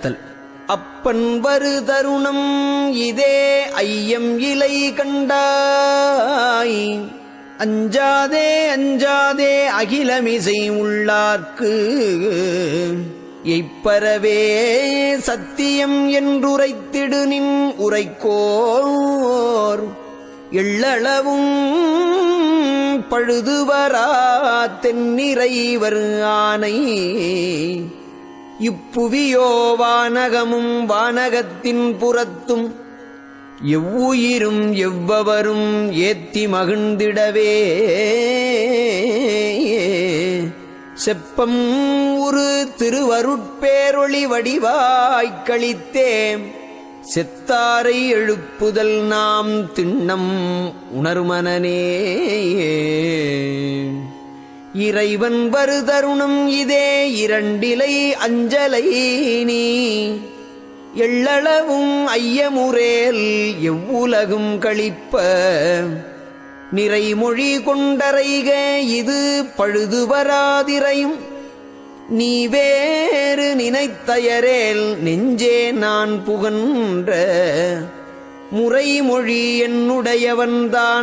அடுத்தல். அப்பன் வரு தருணம் இதே ஐயம் இலை கண்டாய், அஞ்சாதே அஞ்சாதே அகிலமிசை உள்ளார்க்கு எய்ப்பரவே சத்தியம் என்றுரைத்திடு நின் உரைக்கோர் எள்ளளவும் பழுதுவரா தென்னிறைவர் ஆனை. இப்புவியோ வானகமும் வானகத்தின் புறத்தும் எவ்வுயிரும் எவ்வவரும் ஏத்தி மகிழ்ந்திடவே செப்பம் ஒரு திருவருட்பேரொளி வடிவாய்க்களித்தேம் செத்தாரை எழுப்புதல் நாம் திண்ணம் உணர்மனனே. இறைவன் வரு தருணம் இதே இரண்டிலை அஞ்சலை நீ எள்ளளவும் ஐயமுரேல் எவ்வுலகும் கழிப்ப நிறைமொழி கொண்டரைக இது பழுது வராதிரையும் நீ வேறு நினைத்தயரேல் நெஞ்சே நான் புகன்ற முறைமொழி என்னுடையவன்தான்